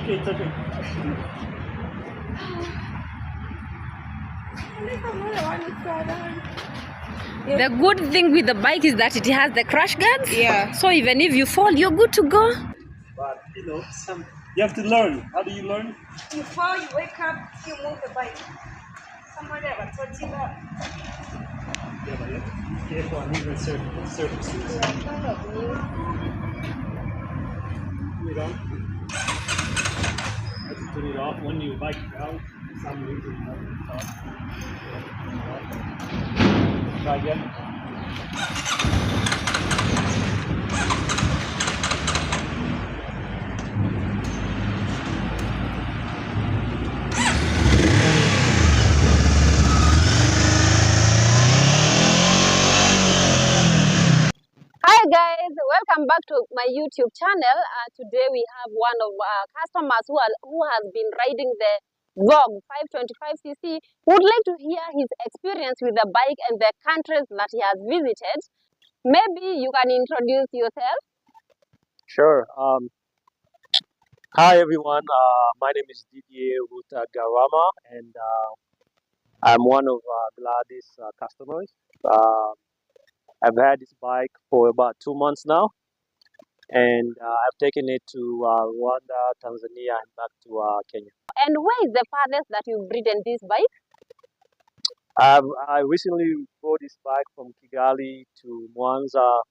okay, it's okay. The good thing with the bike is that it has the crash guards. Yeah. So even if you fall, you're good to go. But you know, you have to learn. How do you learn? Before you wake up, you move the bike. Somebody ever taught you that? Yeah, but you have to be careful on even surfaces. Yeah, kind of new. Turn it on. You have to turn it off when you bike out. For some reason, you have to stop. Try again. Hi guys, welcome back to my YouTube channel. Today we have one of our customers who has been riding the VOGE 525cc. Would like to hear his experience with the bike and the countries that he has visited. Maybe you can introduce yourself. Sure. Hi everyone. My name is Didier Garama, and I'm one of Gladys' customers. I've had this bike for about 2 months now, and I've taken it to Rwanda, Tanzania, and back to Kenya. And where is the farthest that you've ridden this bike? I recently rode this bike from Kigali to Mwanza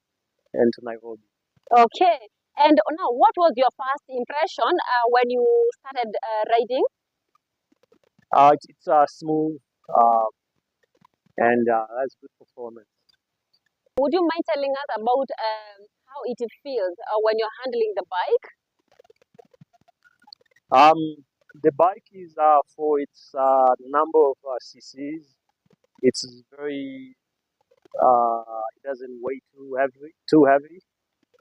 and to Nairobi. Okay. And now, what was your first impression when you started riding? It's smooth and has good performance. Would you mind telling us about how it feels when you're handling the bike? The bike is for its number of cc's. It's very it doesn't weigh too heavy,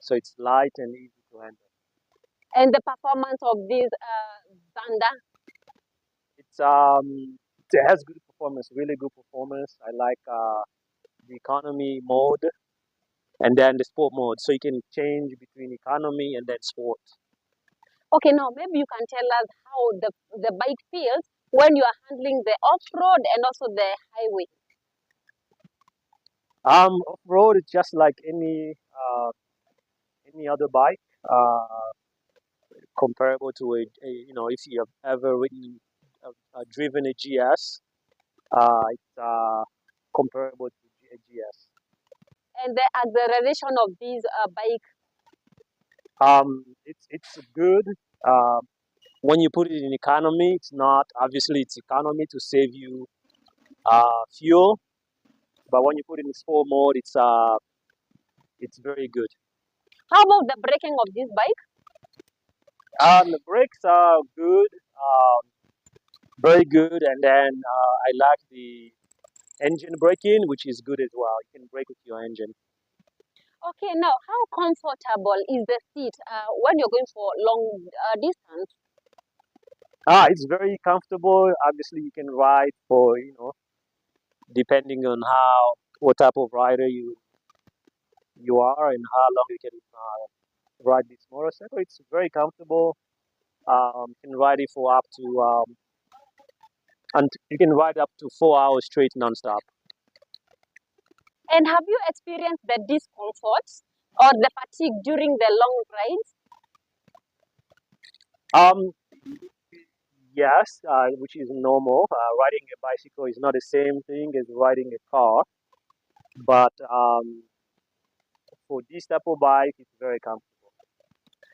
so it's light and easy to handle. And the performance of this Zanda? It has good performance, really good performance. I like the economy mode and then the sport mode, so you can change between economy and then sport. Okay, now maybe you can tell us how the bike feels when you are handling the off-road and also the highway. Off-road is just like any other bike, comparable to if you have ever driven a GS, it's comparable to a GS. And the acceleration of this bike? It's good. When you put it in economy, it's economy to save you fuel. But when you put it in sport mode, it's very good. How about the braking of this bike? The brakes are good, very good, and then I like the engine braking, which is good as well. You can brake with your engine. Okay, now how comfortable is the seat when you're going for long distance? It's very comfortable. Obviously, you can ride for depending on what type of rider you are and how long you can ride this motorcycle. It's very comfortable. You can ride it for up to and you can ride up to 4 hours straight non-stop. And have you experienced the discomfort or the fatigue during the long rides? Yes, which is normal. Riding a bicycle is not the same thing as riding a car, but for this type of bike, it's very comfortable.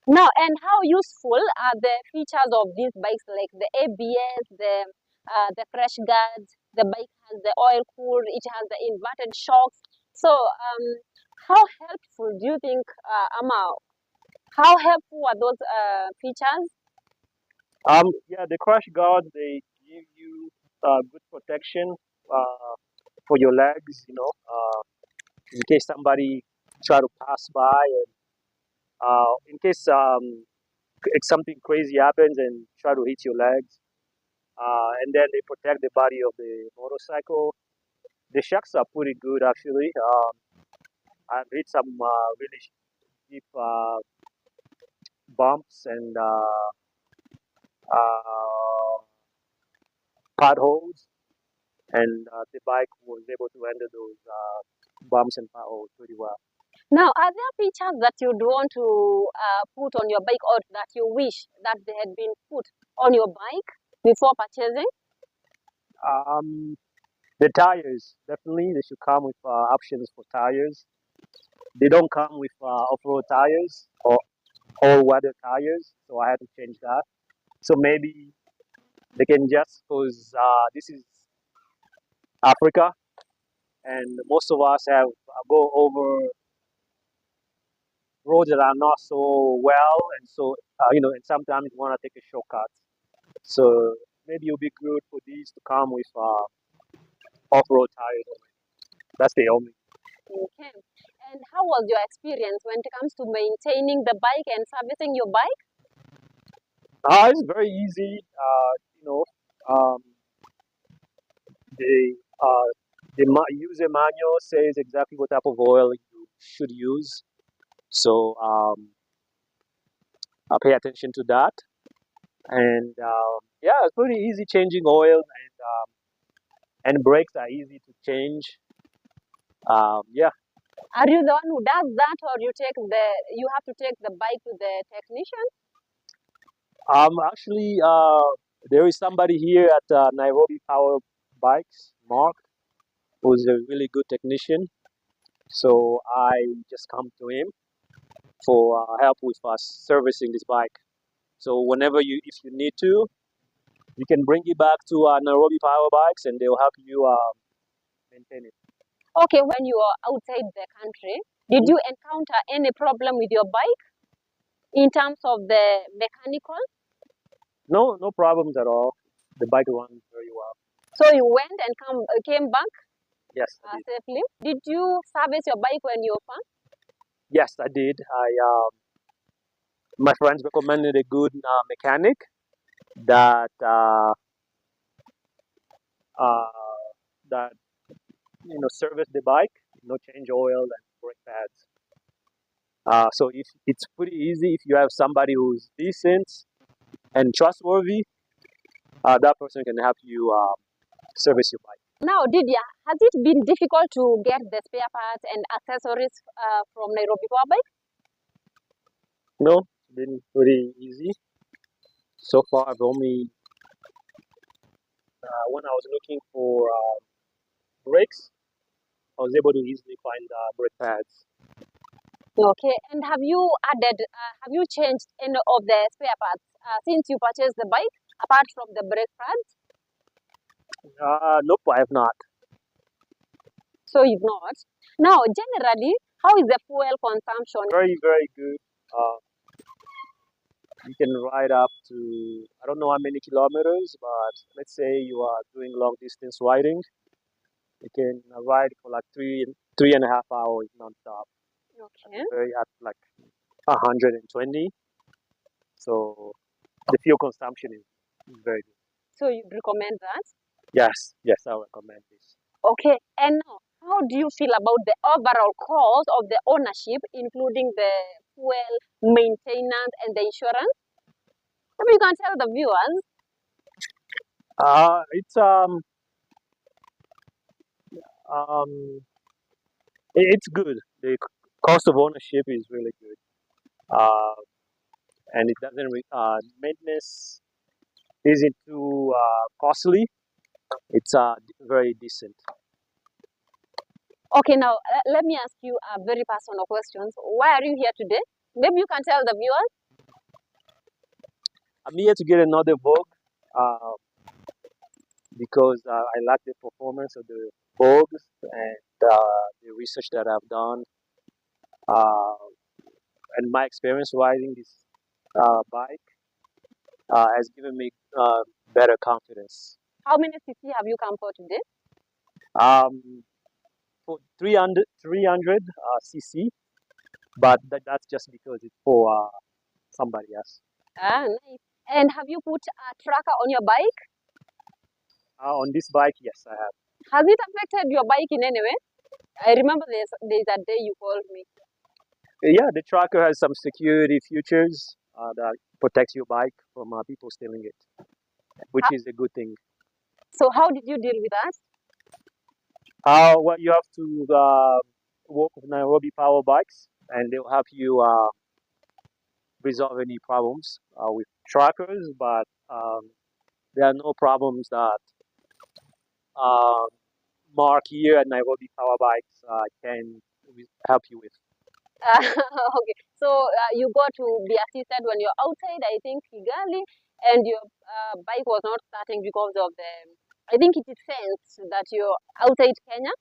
Now, and how useful are the features of these bikes, like the ABS, the crash guards? The bike has the oil cool, it has the inverted shocks. So, how helpful do you think, Ama? How helpful are those features? Yeah, the crash guards, they give you good protection for your legs. In case somebody try to pass by, and in case if something crazy happens and try to hit your legs, and then they protect the body of the motorcycle. The shocks are pretty good actually. I've hit some really deep bumps and uh, potholes, and the bike was able to handle those bumps and potholes pretty well. Now, are there features that you'd want to put on your bike or that you wish that they had been put on your bike before purchasing? Um, the tires, definitely, they should come with options for tires. They don't come with off-road tires or all-weather tires, so I had to change that. So maybe they can just, because this is Africa, and most of us have go over roads that are not so well, and so and sometimes you want to take a shortcut. So maybe it'll be good for these to come with off-road tires. That's the only. Okay. And how was your experience when it comes to maintaining the bike and servicing your bike? It's very easy. Um, the user manual says exactly what type of oil you should use. So I'll pay attention to that. And yeah, it's pretty easy changing oil, and brakes are easy to change. Yeah. Are you the one who does that, or you have to take the bike to the technician? Actually, there is somebody here at Nairobi Power Bikes, Mark, who's a really good technician. So I just come to him for help with servicing this bike. So whenever if you need to, you can bring it back to Nairobi Power Bikes, and they'll help you maintain it. Okay, when you are outside the country, did you encounter any problem with your bike in terms of the mechanical? No, no problems at all. The bike runs very well. So you went and came back Yes, I did. safely. Did you service your bike when you were far? Yes, I did. My friends recommended a good mechanic that that service the bike, change oil and brake pads. So if it's pretty easy, if you have somebody who's decent and trustworthy, that person can help you service your bike. Now, Didia, has it been difficult to get the spare parts and accessories from Nairobi Power Bike? No, it's been pretty easy. So far, I've only when I was looking for brakes, I was able to easily find brake pads. Okay, and have you changed any of the spare parts since you purchased the bike, apart from the brake pads? Nope, I have not. So you've not. Now, generally, how is the fuel consumption? Very, very good. You can ride up to, I don't know how many kilometers, but let's say you are doing long distance riding, you can ride for like 3.5 hours non-stop. Okay. Very at like 120. So the fuel consumption is very good. So you'd recommend that? Yes, I recommend this. Okay, and now, how do you feel about the overall cost of the ownership, including the fuel, maintenance, and the insurance? Maybe you can tell the viewers. It's good. The cost of ownership is really good, and it doesn't maintenance isn't too costly. It's very decent. Okay, now let me ask you a very personal question. Why are you here today? Maybe you can tell the viewers. I'm here to get another VOGE because I like the performance of the VOGEs and the research that I've done, and my experience riding this bike has given me better confidence. How many cc have you come for today? For 300 cc, but that's just because it's for somebody else. Ah, nice. And have you put a tracker on your bike? On this bike, yes, I have. Has it affected your bike in any way? I remember there's a day you called me. Yeah, the tracker has some security features that protects your bike from people stealing it, which is a good thing. So how did you deal with that? Well, you have to work with Nairobi Power Bikes, and they'll help you resolve any problems with trackers. But there are no problems that uh, Mark here at Nairobi Power Bikes can help you with. Okay, so you got to be assisted when you're outside, I think, Kigali, and your bike was not starting because of the, I think it is sensed that you're outside Kenya.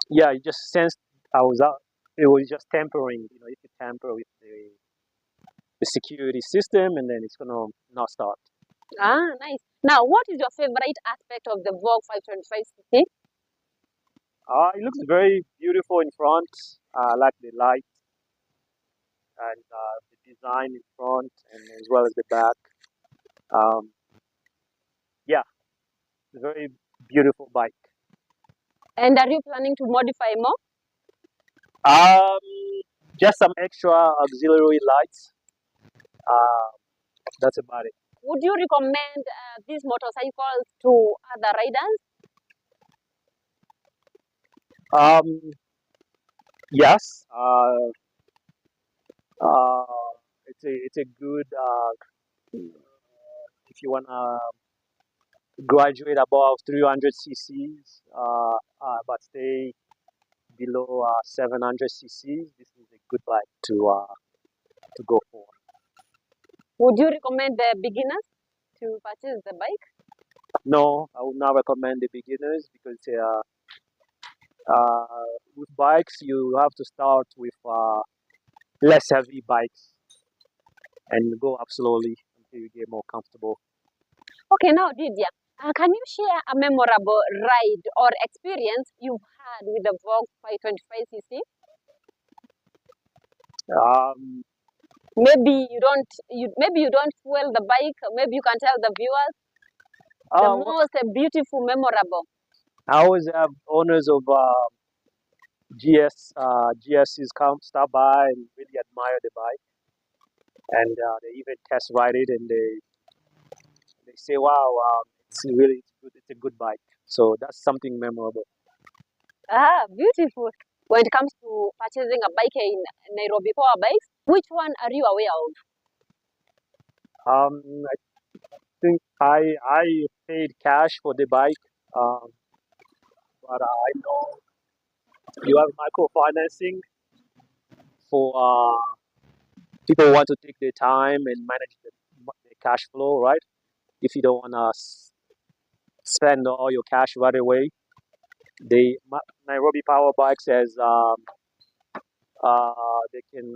Yeah, you just sensed I was out. It was just tampering. You know, if you tamper with the security system, and then it's gonna not start. Ah, nice. Now, what is your favorite aspect of the VOGE 525cc? It looks very beautiful in front. I like the light and the design in front, and as well as the back. Um, yeah, it's a very beautiful bike. And are you planning to modify more? Um, just some extra auxiliary lights. Uh, that's about it. Would you recommend these motorcycles to other riders? Yes. It's a good if you wanna graduate above 300 cc's, but stay below 700 cc's. This is a good bike to go for. Would you recommend the beginners to purchase the bike? No, I would not recommend the beginners because with bikes you have to start with less heavy bikes and go up slowly until you get more comfortable. Okay, now Didia, can you share a memorable ride or experience you've had with the VOGE 525cc? Um, Maybe you don't fuel the bike. Maybe you can tell the viewers the well, most beautiful, memorable. I always have owners of GSCs come stop by and really admire the bike, and they even test ride it, and they say, "Wow, it's good. It's a good bike." So that's something memorable. Ah, beautiful. When it comes to purchasing a bike in Nairobi Power Bikes, which one are you aware of? I think I paid cash for the bike, but I know you have microfinancing for people who want to take their time and manage the cash flow, right? If you don't want to spend all your cash right away, Nairobi Power Bikes says they can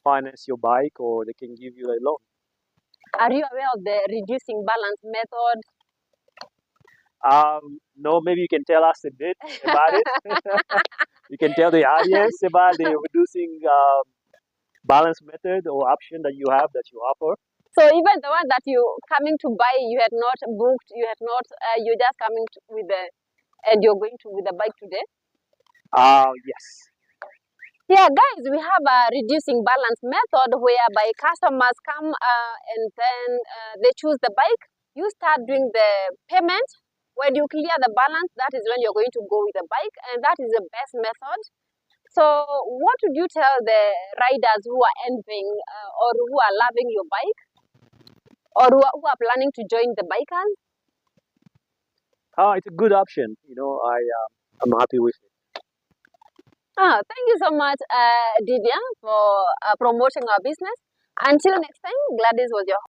finance your bike or they can give you a loan. Are you aware of the reducing balance method? No, maybe you can tell us a bit about it. You can tell the audience about the reducing balance method or option that you have that you offer. So even the one that you coming to buy, you had not booked, you had not, you're just coming with the, and you're going to with the bike today. Yes. Yeah, guys, we have a reducing balance method whereby customers come and then they choose the bike. You start doing the payment. When you clear the balance, that is when you're going to go with the bike, and that is the best method. So, what would you tell the riders who are envying or who are loving your bike, or who are planning to join the bikers? It's a good option. You know, I'm happy with it. Thank you so much, Didier, for promoting our business. Until next time, Gladys was your